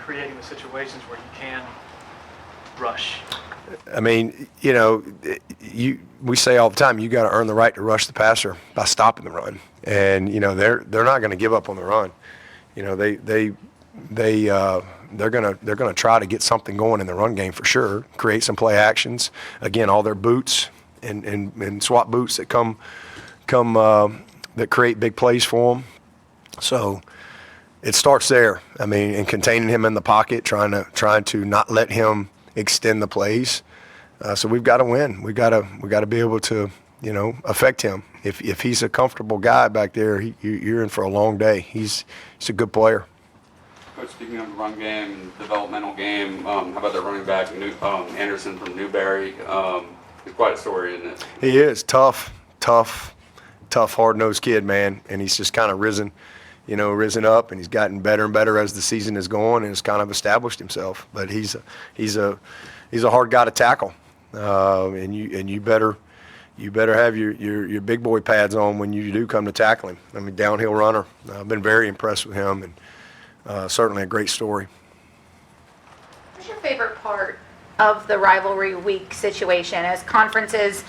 creating the situations where he can rush? I mean, we say all the time, you got to earn the right to rush the passer by stopping the run, and they're not going to give up on the run. They're gonna try to get something going in the run game for sure. Create some play actions. Again, all their boots and swap boots that come that create big plays for them. So it starts there. I mean, and containing him in the pocket, trying to not let him extend the plays. So we've got to win. We got to be able to affect him. If he's a comfortable guy back there, you're in for a long day. He's a good player. Coach, speaking of the run game and developmental game, how about the running back Anderson from Newberry? It's quite a story, isn't it? He is tough, hard-nosed kid, man, and he's just kind of risen up, and he's gotten better and better as the season is going, and has kind of established himself. But he's a hard guy to tackle, and you better have your big boy pads on when you do come to tackle him. I mean, downhill runner. I've been very impressed with him, and certainly a great story. What's your favorite part of the rivalry week situation, as conferences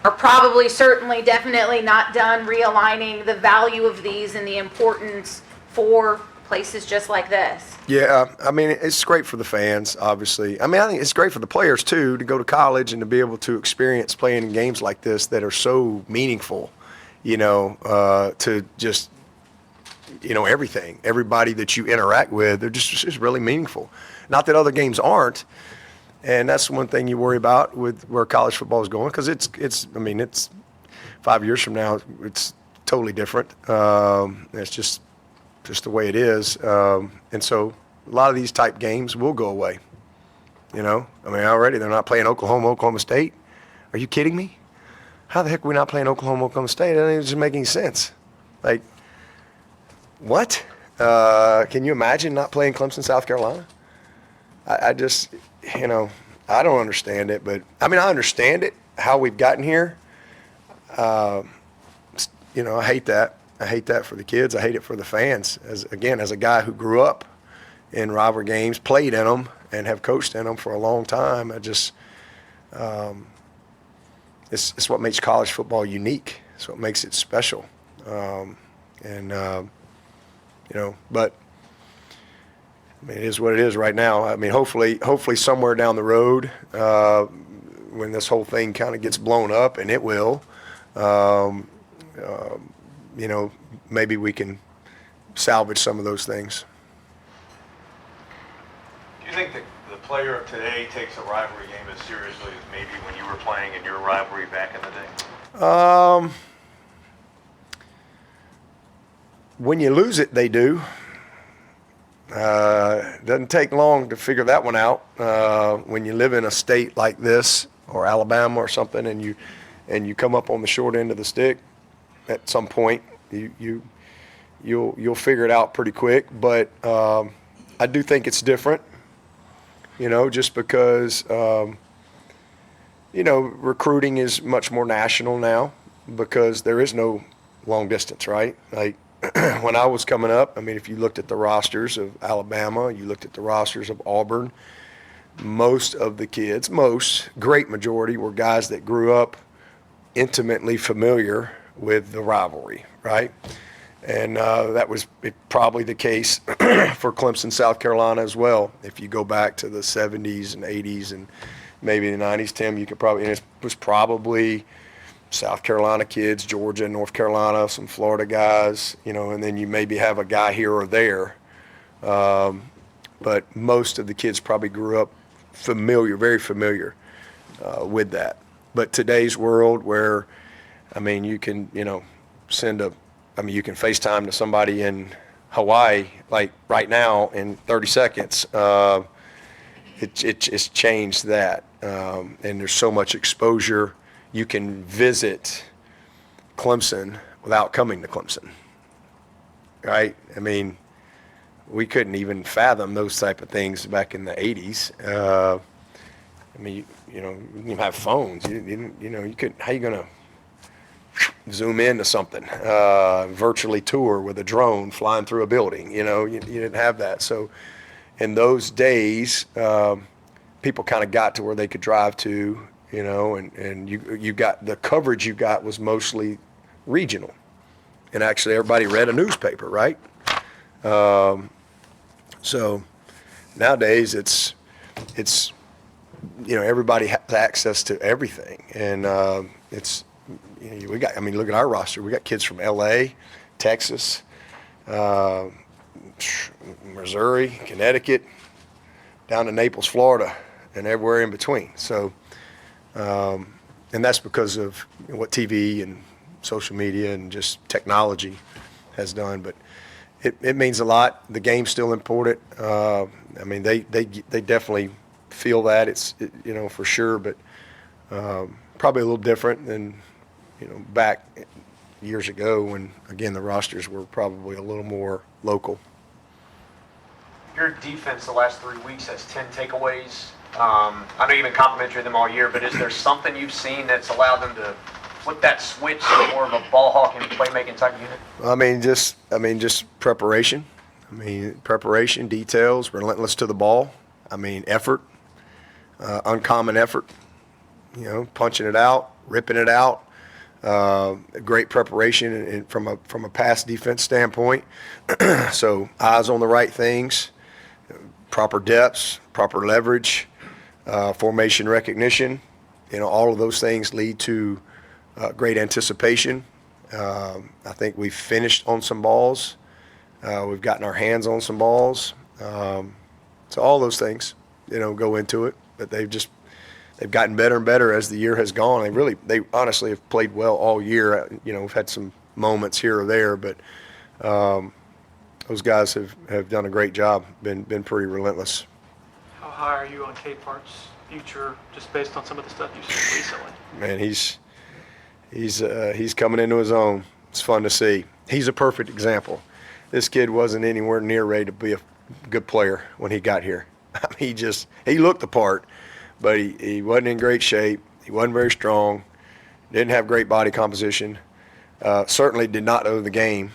are probably, certainly, definitely not done realigning the value of these and the importance for places just like this? Yeah, I mean, it's great for the fans, obviously. I mean, I think it's great for the players, too, to go to college and to be able to experience playing in games like this that are so meaningful, to just, everything. Everybody that you interact with, they're just really meaningful. Not that other games aren't. And that's one thing you worry about with where college football is going, because it's 5 years from now, it's totally different. It's just the way it is. And so a lot of these type games will go away. Already they're not playing Oklahoma State. Are you kidding me? How the heck are we not playing Oklahoma State? That doesn't even make any sense. Like, what? Can you imagine not playing Clemson, South Carolina? I just, I don't understand it, but I understand it, how we've gotten here. I hate that. I hate that for the kids. I hate it for the fans. As a guy who grew up in rivalry games, played in them, and have coached in them for a long time, it's what makes college football unique. It's what makes it special. But it is what it is right now. Hopefully somewhere down the road, when this whole thing kind of gets blown up, and it will, maybe we can salvage some of those things. Do you think that the player of today takes a rivalry game as seriously as maybe when you were playing in your rivalry back in the day? When you lose it, they do. It doesn't take long to figure that one out. When you live in a state like this, or Alabama or something, and you come up on the short end of the stick, at some point you'll figure it out pretty quick. But I do think it's different, just because recruiting is much more national now, because there is no long distance, right? Like, when I was coming up, if you looked at the rosters of Alabama, you looked at the rosters of Auburn, most of the kids, great majority, were guys that grew up intimately familiar with the rivalry, right? And that was probably the case for Clemson, South Carolina as well. If you go back to the 70s and 80s and maybe the 90s, Tim, you could probably, and it was probably South Carolina kids, Georgia, North Carolina, some Florida guys, and then you maybe have a guy here or there. But most of the kids probably grew up very familiar with that. But today's world where, you can, you can FaceTime to somebody in Hawaii, like right now, in 30 seconds. It's changed that. And there's so much exposure. You can visit Clemson without coming to Clemson, right? We couldn't even fathom those type of things back in the 80s. You didn't have phones. You couldn't. How you gonna zoom into something? Virtually tour with a drone flying through a building. You didn't have that. So, in those days, people kind of got to where they could drive to, you know, and you got the coverage you got was mostly regional, and actually everybody read a newspaper, right? So nowadays it's you know, everybody has access to everything, and it's, you know, we got, I mean, look at our roster. We got kids from L.A., Texas, Missouri, Connecticut, down to Naples, Florida, and everywhere in between. So, and that's because of what TV and social media and just technology has done. But it means a lot. The game's still important. I mean, they definitely feel that, you know, for sure. But probably a little different than, you know, back years ago when, again, the rosters were probably a little more local. Your defense the last 3 weeks has 10 takeaways. I know you've been complimentary of them all year, but is there something you've seen that's allowed them to flip that switch to more of a ball hawking, playmaking type of unit? I mean, just preparation. I mean, preparation, details, relentless to the ball. I mean, effort, uncommon effort. You know, punching it out, ripping it out. Great preparation from a pass defense standpoint. So eyes on the right things, proper depths, proper leverage, formation recognition. You know, all of those things lead to great anticipation. I think we've finished on some balls. We've gotten our hands on some balls. So all those things, you know, go into it. But they've gotten better and better as the year has gone. They honestly have played well all year. You know, we've had some moments here or there, but those guys have done a great job, been pretty relentless. How high are you on K-Park's future, just based on some of the stuff you've seen recently? Man, he's coming into his own. It's fun to see. He's a perfect example. This kid wasn't anywhere near ready to be a good player when he got here. I mean, he looked the part, but he wasn't in great shape. He wasn't very strong. Didn't have great body composition. Certainly did not know the game.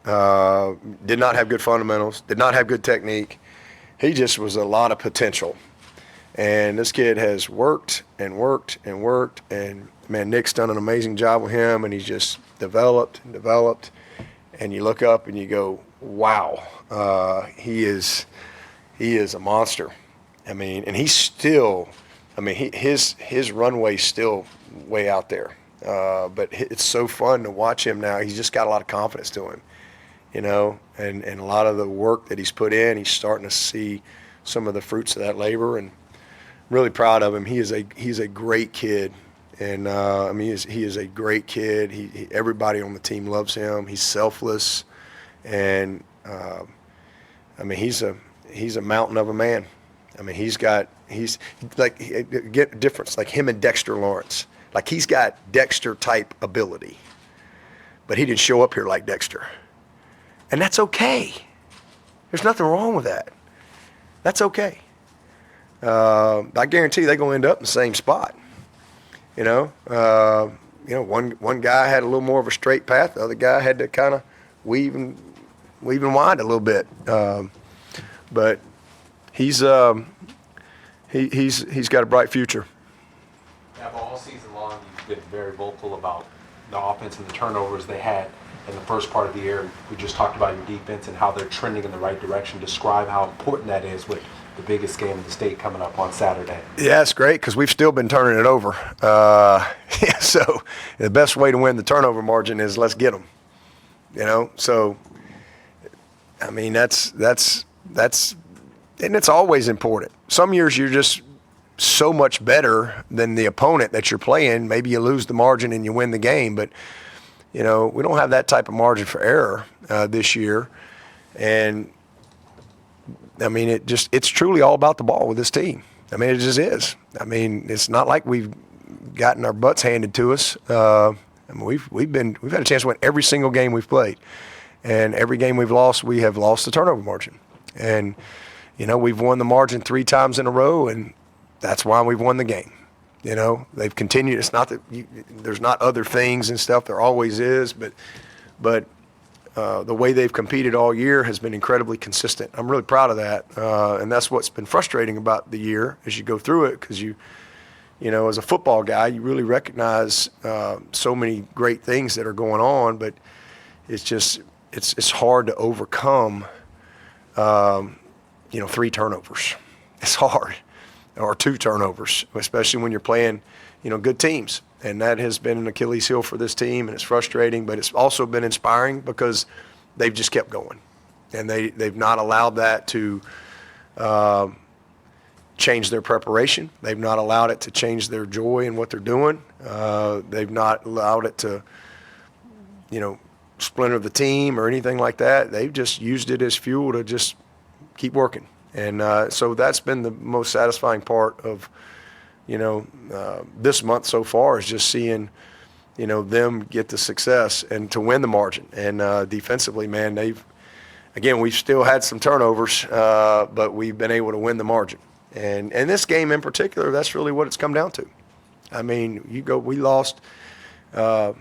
Did not have good fundamentals. Did not have good technique. He just was a lot of potential. And this kid has worked and worked and worked. And, man, Nick's done an amazing job with him, and he's just developed and developed. And you look up and you go, wow, he is a monster. I mean, and he's still, I mean, his runway's still way out there. But it's so fun to watch him now. He's just got a lot of confidence to him, you know, and a lot of the work that he's put in, he's starting to see some of the fruits of that labor, and really proud of him. He's a great kid. And, I mean, he is a great kid. Everybody on the team loves him. He's selfless. And, I mean, he's a mountain of a man. I mean, he's like, get a difference, like him and Dexter Lawrence. Like, he's got Dexter-type ability, but he didn't show up here like Dexter. And that's okay. There's nothing wrong with that. That's okay. I guarantee they're going to end up in the same spot. You know, one guy had a little more of a straight path. The other guy had to kind of weave and wind a little bit. But he's got a bright future. Yeah, but all season long, you've been very vocal about the offense and the turnovers they had in the first part of the year. We just talked about your defense and how they're trending in the right direction. Describe how important that is with the biggest game of the state coming up on Saturday. Yeah, it's great because we've still been turning it over. So the best way to win the turnover margin is let's get them. You know, so I mean that's and it's always important. Some years you're just so much better than the opponent that you're playing. Maybe you lose the margin and you win the game, but you know we don't have that type of margin for error this year, and I mean, it's truly all about the ball with this team. I mean, it just is. I mean, it's not like we've gotten our butts handed to us. I mean, we've had a chance to win every single game we've played, and every game we've lost, we have lost the turnover margin. And you know, we've won the margin 3 times in a row, and that's why we've won the game. You know, they've continued. It's not that there's not other things and stuff. There always is, but the way they've competed all year has been incredibly consistent. I'm really proud of that, and that's what's been frustrating about the year as you go through it, because you know, as a football guy, you really recognize so many great things that are going on, but it's just it's hard to overcome. 3 turnovers. It's hard, or 2 turnovers, especially when you're playing, good teams. And that has been an Achilles heel for this team, and it's frustrating, but it's also been inspiring because they've just kept going. And they've not allowed that to change their preparation. They've not allowed it to change their joy in what they're doing. They've not allowed it to, splinter the team or anything like that. They've just used it as fuel to just keep working. And so that's been the most satisfying part of, this month so far, is just seeing, them get the success and to win the margin. And defensively, man, we've still had some turnovers, but we've been able to win the margin. And this game in particular, that's really what it's come down to. I mean, we lost 5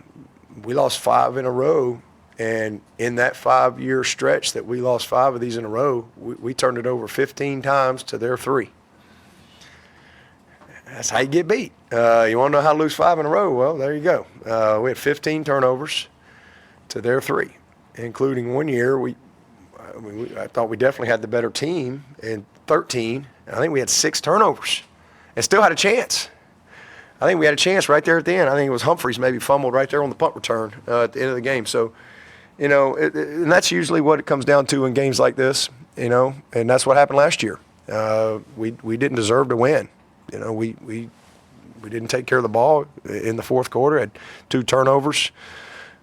in a row, and in that 5-year stretch that we lost 5 of these in a row, we turned it over 15 times to their 3. That's how you get beat. You want to know how to lose 5 in a row? Well, there you go. We had 15 turnovers to their 3, including one year I thought we definitely had the better team in 13. I think we had 6 turnovers and still had a chance. I think we had a chance right there at the end. I think it was Humphreys maybe fumbled right there on the punt return at the end of the game. So, and that's usually what it comes down to in games like this, and that's what happened last year. We didn't deserve to win. We didn't take care of the ball in the fourth quarter, had 2 turnovers,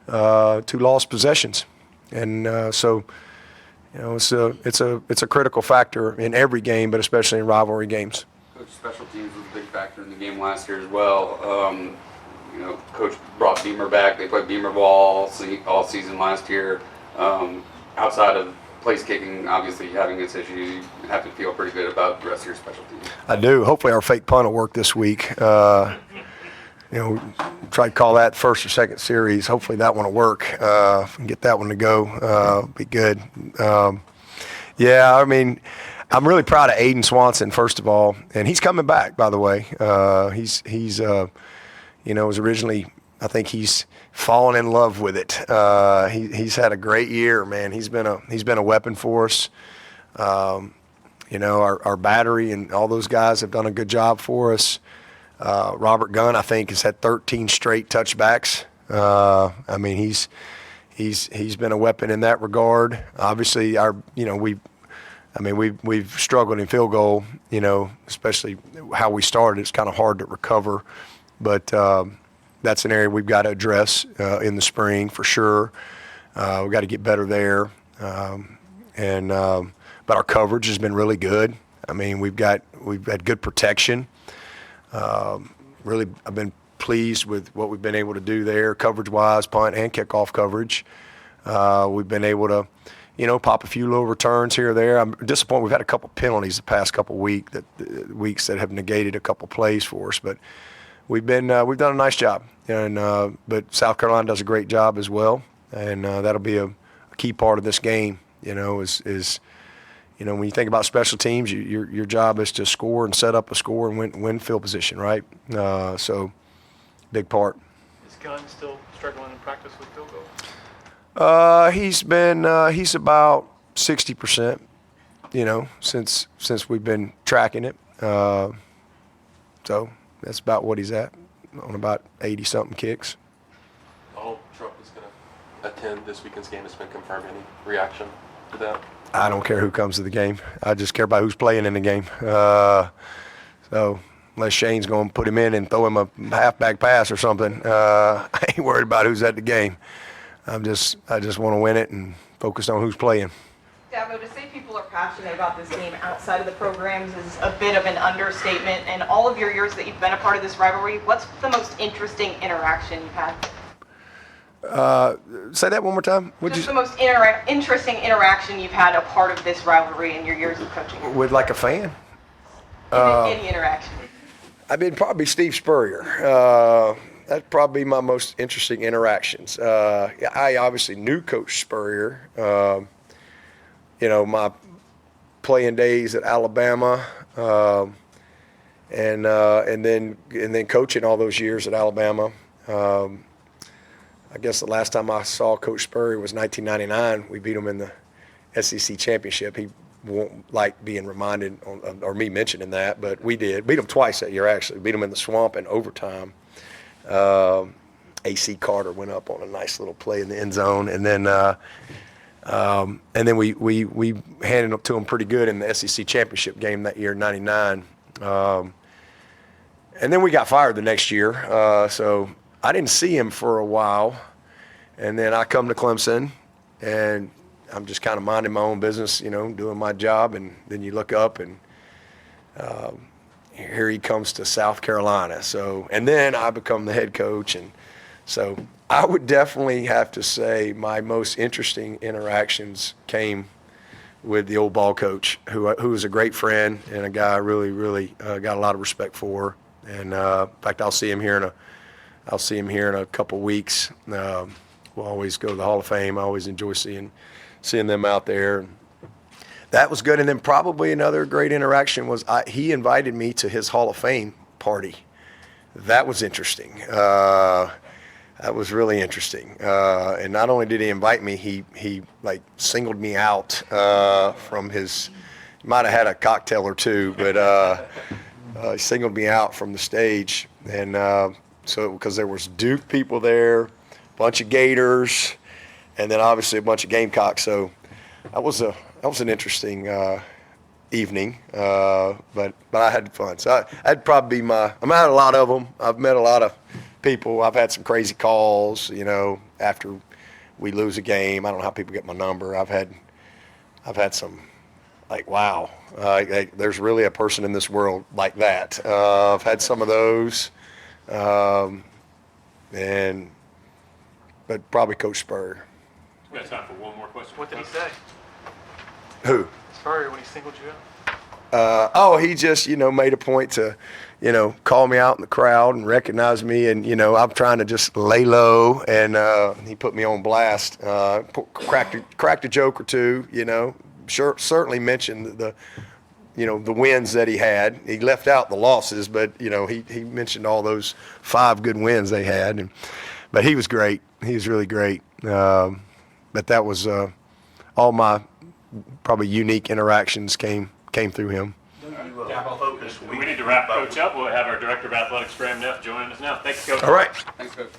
2 lost possessions. And so, it's a critical factor in every game, but especially in rivalry games. Coach, special teams was a big factor in the game last year as well. Coach brought Beamer back. They played Beamer ball all season last year. Outside of place kicking, obviously having its issues, you have to feel pretty good about the rest of your special teams. I do. Hopefully our fake punt will work this week. Try to call that first or second series. Hopefully that one will work. If we can get that one to go, be good. I mean, I'm really proud of Aiden Swanson, first of all, and he's coming back, by the way. He's was originally, I think he's fallen in love with it. He's had a great year, man. He's been a weapon for us. Our battery and all those guys have done a good job for us. Robert Gunn, I think, has had 13 straight touchbacks. I mean, he's been a weapon in that regard. Obviously, we've struggled in field goal, especially how we started. It's kind of hard to recover, but that's an area we've got to address in the spring for sure. We've got to get better there, but our coverage has been really good. I mean, we've had good protection. Really, I've been pleased with what we've been able to do there, coverage-wise, punt and kickoff coverage. We've been able to, pop a few little returns here or there. I'm disappointed. We've had a couple penalties the past couple weeks that have negated a couple plays for us, but we've done a nice job. And but South Carolina does a great job as well, and that'll be a key part of this game. When you think about special teams, your job is to score and set up a score and win field position, right? So, big part. Is Gunn still struggling in practice with field goal? He's about 60%, since we've been tracking it. So that's about what he's at, on about 80-something kicks. The whole Trump is going to attend this weekend's game has been confirmed. Any reaction to that? I don't care who comes to the game. I just care about who's playing in the game. So unless Shane's going to put him in and throw him a halfback pass or something, I ain't worried about who's at the game. I just want to win it and focus on who's playing. Dabo, to say people are passionate about this game outside of the programs is a bit of an understatement. In all of your years that you've been a part of this rivalry, what's the most interesting interaction you've had? Say that one more time. Just the most interesting interaction you've had a part of this rivalry in your years of coaching. With like a fan? Any interaction. I mean, probably Steve Spurrier. that'd probably be my most interesting interactions. I obviously knew Coach Spurrier. My playing days at Alabama, and then coaching all those years at Alabama. I guess the last time I saw Coach Spurrier was 1999. We beat him in the SEC championship. He won't like being reminded or me mentioning that, but we did. Beat him twice that year, actually. Beat him in the swamp in overtime. AC Carter went up on a nice little play in the end zone, and then we handed it to him pretty good in the SEC championship game that year, '99. And then we got fired the next year, so I didn't see him for a while. And then I come to Clemson, and I'm just kind of minding my own business, doing my job. And then you look up, and here he comes to South Carolina. And then I become the head coach. And so I would definitely have to say my most interesting interactions came with the old ball coach, who was a great friend and a guy I really, really got a lot of respect for. And in fact, I'll see him here in a couple weeks. We'll always go to the Hall of Fame. I always enjoy seeing them out there. That was good. And then probably another great interaction was he invited me to his Hall of Fame party. That was interesting. That was really interesting. And not only did he invite me, he like singled me out from his. He might have had a cocktail or two, but he singled me out from the stage. And so because there was Duke people there, a bunch of Gators, and then obviously a bunch of Gamecocks. So that was an interesting evening, but I had fun. So that'd probably be I had a lot of them. I've met a lot of people. I've had some crazy calls, after we lose a game. I don't know how people get my number. I've had some like, wow, there's really a person in this world like that. I've had some of those, but probably Coach Spurrier. We got time for one more question. What did he say? Who? Spurrier, when he singled you out? He just, made a point to, call me out in the crowd and recognize me. And, I'm trying to just lay low. And he put me on blast, cracked a joke or two, certainly mentioned the wins that he had. He left out the losses, but, he mentioned all those 5 good wins they had. But he was great. He was really great. But that was all my probably unique interactions came through him. We need to wrap Coach up. We'll have our Director of Athletics, Graham Neff, join us now. Thank you, Coach. All right. Thanks, Coach.